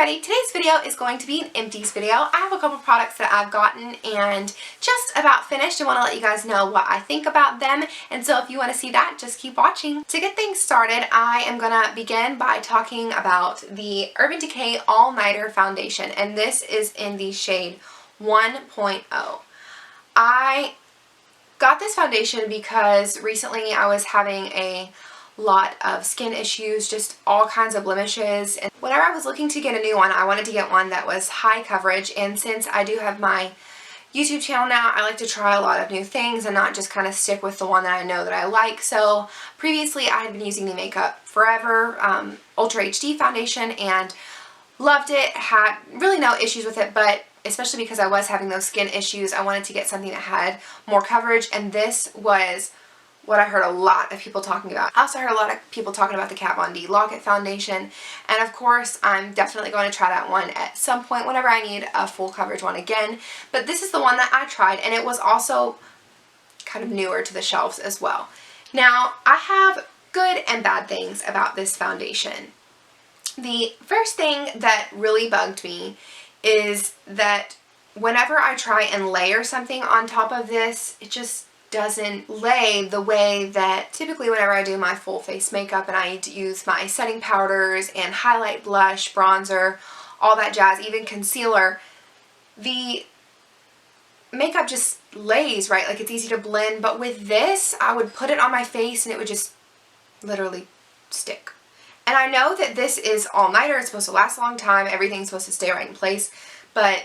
everybody, today's video is going to be an empties video. I have a couple products that I've gotten and just about finished. I want to let you guys know what I think about them, and so if you want to see that, just keep watching. To get things started, I am going to begin by talking about the Urban Decay All Nighter Foundation, and this is in the shade 1.0. I got this foundation because recently I was having a lot of skin issues, just all kinds of blemishes, and whenever I was looking to get a new one, I wanted to get one that was high coverage. And since I do have my YouTube channel now, I like to try a lot of new things and not just kind of stick with the one that I know that I like. So previously I had been using the Makeup Forever Ultra HD foundation and loved it, had really no issues with it, but especially because I was having those skin issues, I wanted to get something that had more coverage, and this was what I heard a lot of people talking about. I also heard a lot of people talking about the Kat Von D Lock-It foundation, and of course I'm definitely going to try that one at some point whenever I need a full coverage one again. But this is the one that I tried, and it was also kind of newer to the shelves as well. Now, I have good and bad things about this foundation. The first thing that really bugged me is that whenever I try and layer something on top of this, it just doesn't lay the way that typically whenever I do my full face makeup and I use my setting powders and highlight, blush, bronzer, all that jazz, even concealer, the makeup just lays, right? Like, it's easy to blend. But with this, I would put it on my face and it would just literally stick. And I know that this is all-nighter, it's supposed to last a long time, everything's supposed to stay right in place, but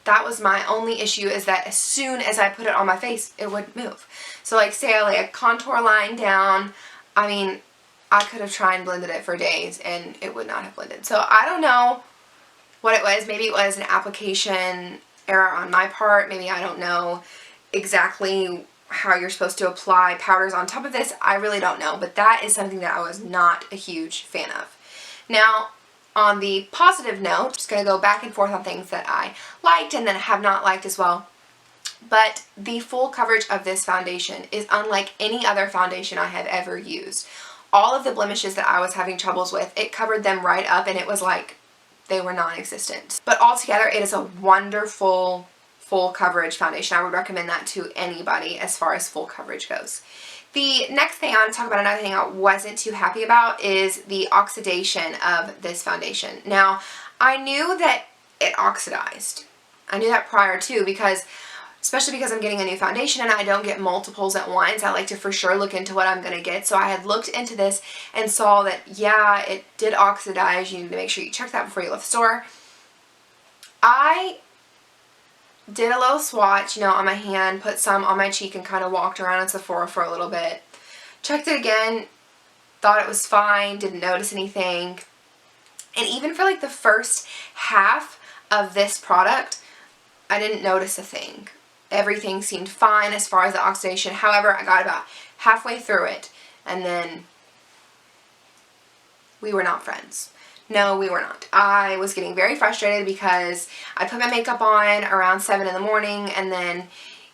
that was my only issue, is that as soon as I put it on my face, it would move. So like, say I lay a contour line down, I mean, I could have tried and blended it for days and it would not have blended. So I don't know what it was. Maybe it was an application error on my part. Maybe I don't know exactly how you're supposed to apply powders on top of this. I really don't know, but that is something that I was not a huge fan of. Now, on the positive note, just going to go back and forth on things that I liked and then have not liked as well. But the full coverage of this foundation is unlike any other foundation I have ever used. All of the blemishes that I was having troubles with, it covered them right up, and it was like they were non-existent. But altogether, it is a wonderful full coverage foundation. I would recommend that to anybody as far as full coverage goes. The next thing I want to talk about, another thing I wasn't too happy about, is the oxidation of this foundation. Now, I knew that it oxidized. I knew that prior too, because especially because I'm getting a new foundation and I don't get multiples at once, I like to for sure look into what I'm going to get. So I had looked into this and saw that, yeah, it did oxidize. You need to make sure you check that before you leave the store. I did a little swatch, you know, on my hand, put some on my cheek and kind of walked around in Sephora for a little bit. Checked it again, thought it was fine, didn't notice anything. And even for like the first half of this product, I didn't notice a thing. Everything seemed fine as far as the oxidation. However, I got about halfway through it and then we were not friends. No, we were not. I was getting very frustrated because I put my makeup on around 7 in the morning, and then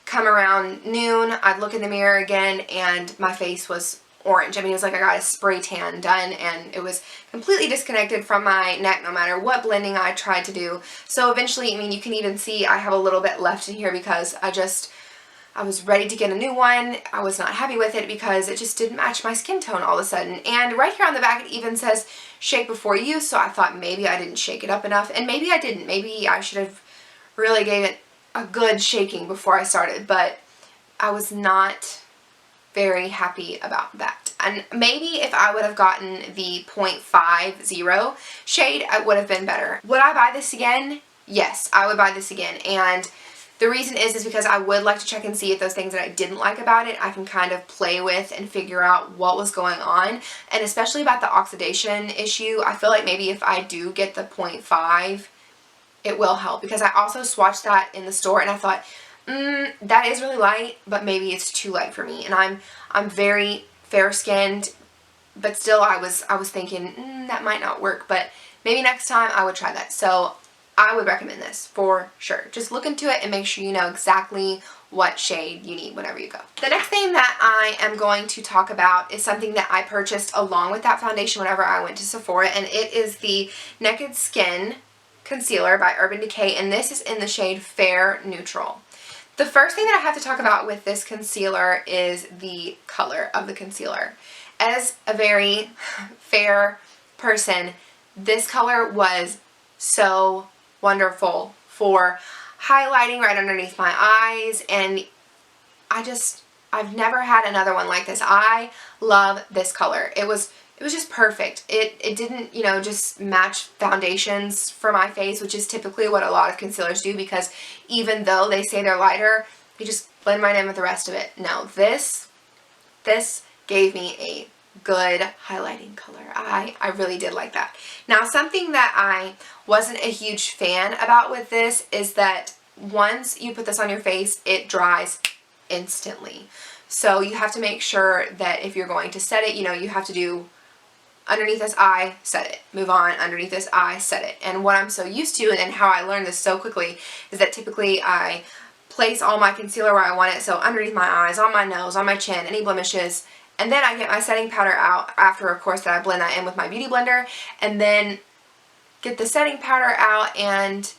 come around noon, I'd look in the mirror again and my face was orange. I mean, it was like I got a spray tan done, and it was completely disconnected from my neck no matter what blending I tried to do. So eventually, I mean, you can even see I have a little bit left in here because I was ready to get a new one. I was not happy with it because it just didn't match my skin tone all of a sudden. And right here on the back, it even says shake before use, so I thought maybe I didn't shake it up enough, and maybe I didn't. Maybe I should have really gave it a good shaking before I started, but I was not very happy about that. And maybe if I would have gotten the 0.50 shade, it would have been better. Would I buy this again? Yes, I would buy this again, and the reason is because I would like to check and see if those things that I didn't like about it, I can kind of play with and figure out what was going on. And especially about the oxidation issue, I feel like maybe if I do get the 0.5, it will help. Because I also swatched that in the store and I thought, that is really light, but maybe it's too light for me. And I'm very fair-skinned, but still I was thinking, that might not work. But maybe next time I would try that. So I would recommend this for sure. Just look into it and make sure you know exactly what shade you need whenever you go. The next thing that I am going to talk about is something that I purchased along with that foundation whenever I went to Sephora, and it is the Naked Skin concealer by Urban Decay, and this is in the shade Fair Neutral. The first thing that I have to talk about with this concealer is the color of the concealer. As a very fair person, this color was so wonderful for highlighting right underneath my eyes, and I've never had another one like this. I love this color. It was just perfect. It didn't, you know, just match foundations for my face, which is typically what a lot of concealers do, because even though they say they're lighter, they just blend right in with the rest of it. No, this gave me a good highlighting color. I really did like that. Now, something that I wasn't a huge fan about with this is that once you put this on your face, it dries instantly. So you have to make sure that if you're going to set it, you know, you have to do underneath this eye, set it. Move on, underneath this eye, set it. And what I'm so used to, and how I learned this so quickly, is that typically I place all my concealer where I want it. So underneath my eyes, on my nose, on my chin, any blemishes. And then I get my setting powder out after, of course, that I blend that in with my beauty blender. And then get the setting powder out, and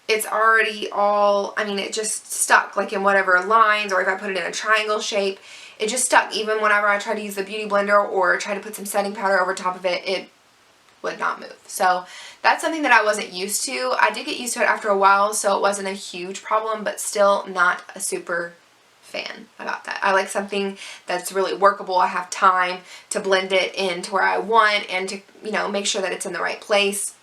it's already all, I mean, it just stuck like in whatever lines, or if I put it in a triangle shape, it just stuck. Even whenever I try to use the beauty blender or try to put some setting powder over top of it, it would not move. So that's something that I wasn't used to. I did get used to it after a while, so it wasn't a huge problem, but still not a super fan about that. I like something that's really workable. I have time to blend it in to where I want and to, you know, make sure that it's in the right place.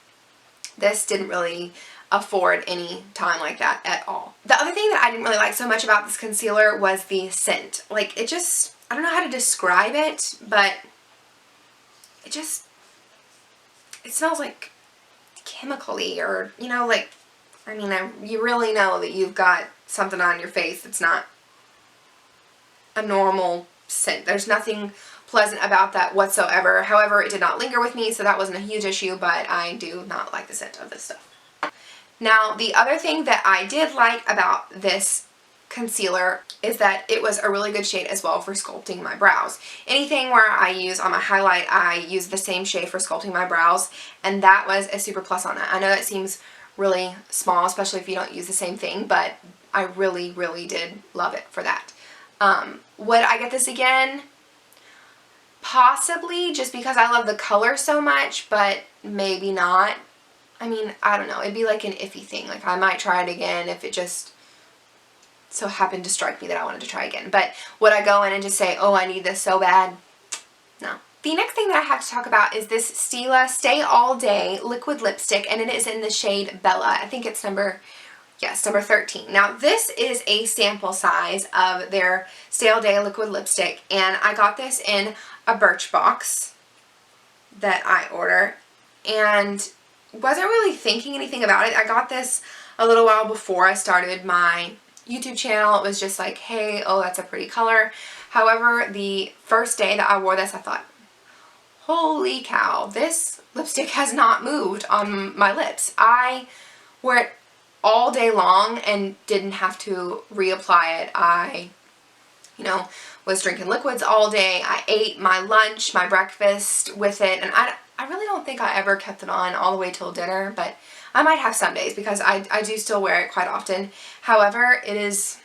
This didn't really afford any time like that at all. The other thing that I didn't really like so much about this concealer was the scent. Like, it just, I don't know how to describe it, but it smells like chemically, or, you know, like, I mean, you really know that you've got something on your face that's not a normal scent. There's nothing pleasant about that whatsoever. However, it did not linger with me, so that wasn't a huge issue, but I do not like the scent of this stuff. Now, the other thing that I did like about this concealer is that it was a really good shade as well for sculpting my brows. Anything where I use on my highlight, I use the same shade for sculpting my brows, and that was a super plus on that. I know that seems really small, especially if you don't use the same thing, but I really, really did love it for that. Would I get this again? Possibly, just because I love the color so much, but maybe not. I mean, I don't know. It'd be like an iffy thing. Like, I might try it again if it just so happened to strike me that I wanted to try again. But would I go in and just say, oh, I need this so bad? No. The next thing that I have to talk about is this Stila Stay All Day liquid lipstick, and it is in the shade Bella. I think it's number 13. Now, this is a sample size of their Stay All Day liquid lipstick, and I got this in a Birchbox that I order, and wasn't really thinking anything about it. I got this a little while before I started my YouTube channel. It was just like, hey, oh, that's a pretty color. However, the first day that I wore this, I thought, holy cow, this lipstick has not moved on my lips. I wore it all day long and didn't have to reapply it. I, you know, was drinking liquids all day. I ate my lunch, my breakfast with it, and I really don't think I ever kept it on all the way till dinner, but I might have some days because I do still wear it quite often. However, there's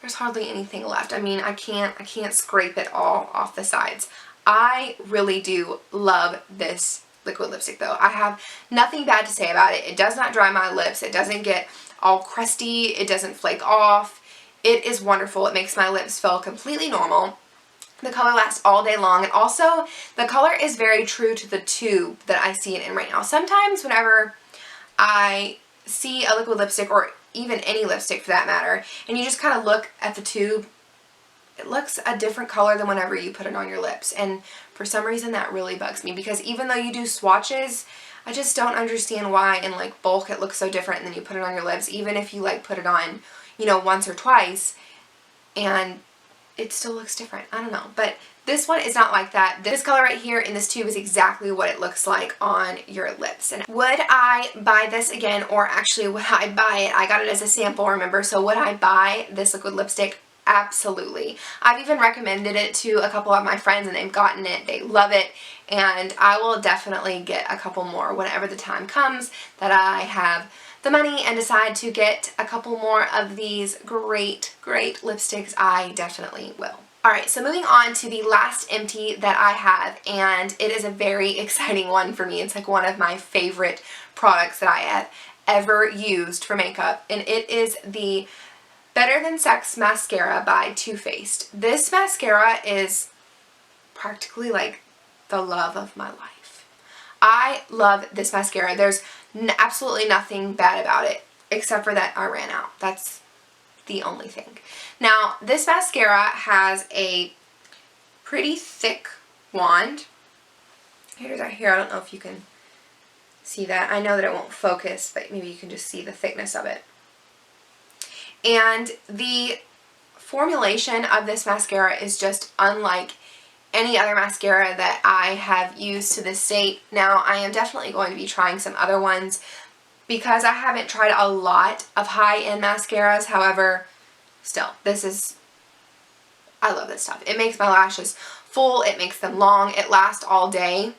hardly anything left. I mean, I can't scrape it all off the sides. I really do love this liquid lipstick though. I have nothing bad to say about it. It does not dry my lips. It doesn't get all crusty. It doesn't flake off. It is wonderful. It makes my lips feel completely normal. The color lasts all day long, and also the color is very true to the tube that I see it in right now. Sometimes whenever I see a liquid lipstick, or even any lipstick for that matter, and you just kind of look at the tube, it looks a different color than whenever you put it on your lips, and for some reason that really bugs me, because even though you do swatches, I just don't understand why in like bulk it looks so different and then you put it on your lips, even if you like put it on, you know, once or twice, and it still looks different. I don't know, but this one is not like that. This color right here in this tube is exactly what it looks like on your lips. And would I buy this again, or actually would I buy it? I got it as a sample, remember, so would I buy this liquid lipstick? Absolutely. I've even recommended it to a couple of my friends and they've gotten it. They love it, and I will definitely get a couple more whenever the time comes that I have the money and decide to get a couple more of these great lipsticks. I definitely will. Alright, so moving on to the last empty that I have, and it is a very exciting one for me. It's like one of my favorite products that I have ever used for makeup, and it is the Better Than Sex mascara by Too Faced. This mascara is practically like the love of my life. I love this mascara. There's absolutely nothing bad about it except for that I ran out. That's the only thing. Now, this mascara has a pretty thick wand. Here's right here. I don't know if you can see that. I know that it won't focus, but maybe you can just see the thickness of it. And the formulation of this mascara is just unlike any other mascara that I have used to this date. Now, I am definitely going to be trying some other ones because I haven't tried a lot of high-end mascaras. However, still, I love this stuff. It makes my lashes full, it makes them long, it lasts all day.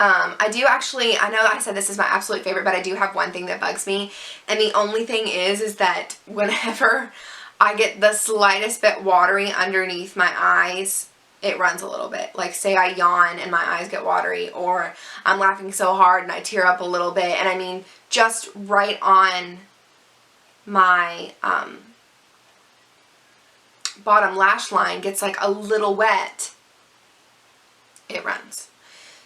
I know that I said this is my absolute favorite, but I do have one thing that bugs me, and the only thing is that whenever I get the slightest bit watery underneath my eyes, it runs a little bit. Like, say I yawn and my eyes get watery, or I'm laughing so hard and I tear up a little bit, and I mean, just right on my bottom lash line gets like a little wet, it runs.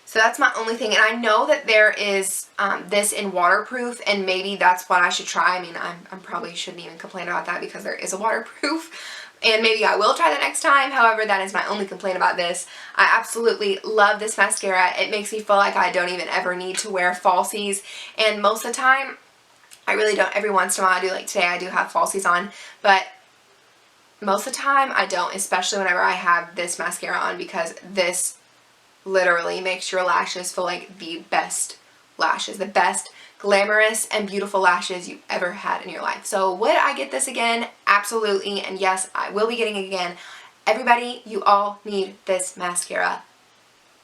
So that's my only thing, and I know that there is this in waterproof, and maybe that's what I should try. I mean, I probably shouldn't even complain about that because there is a waterproof, and maybe I will try that next time. However, that is my only complaint about this. I absolutely love this mascara. It makes me feel like I don't even ever need to wear falsies, and most of the time, I really don't. Every once in a while I do, like today I do have falsies on, but most of the time I don't, especially whenever I have this mascara on, because this literally makes your lashes feel like the best lashes, the best glamorous and beautiful lashes you've ever had in your life. So would I get this again? Absolutely, and yes, I will be getting it again. Everybody, you all need this mascara.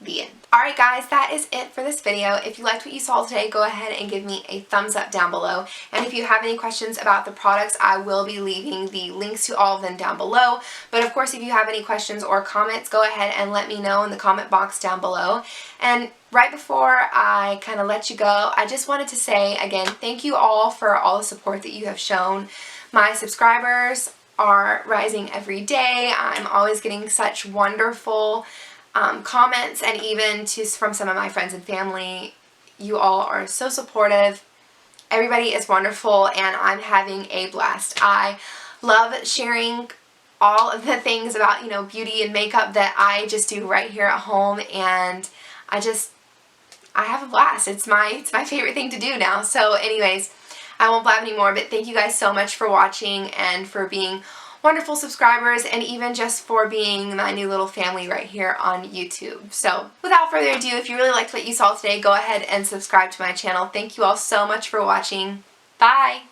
The end. Alright guys, that is it for this video. If you liked what you saw today, go ahead and give me a thumbs up down below. And if you have any questions about the products, I will be leaving the links to all of them down below. But of course, if you have any questions or comments, go ahead and let me know in the comment box down below. And right before I kind of let you go, I just wanted to say again, thank you all for all the support that you have shown. My subscribers are rising every day. I'm always getting such wonderful comments, and even from some of my friends and family. You all are so supportive. Everybody is wonderful, and I'm having a blast. I love sharing all of the things about, you know, beauty and makeup that I just do right here at home, and I have a blast. It's my favorite thing to do now. So anyways, I won't blab anymore, but thank you guys so much for watching and for being wonderful subscribers, and even just for being my new little family right here on YouTube. So without further ado, if you really liked what you saw today, go ahead and subscribe to my channel. Thank you all so much for watching. Bye!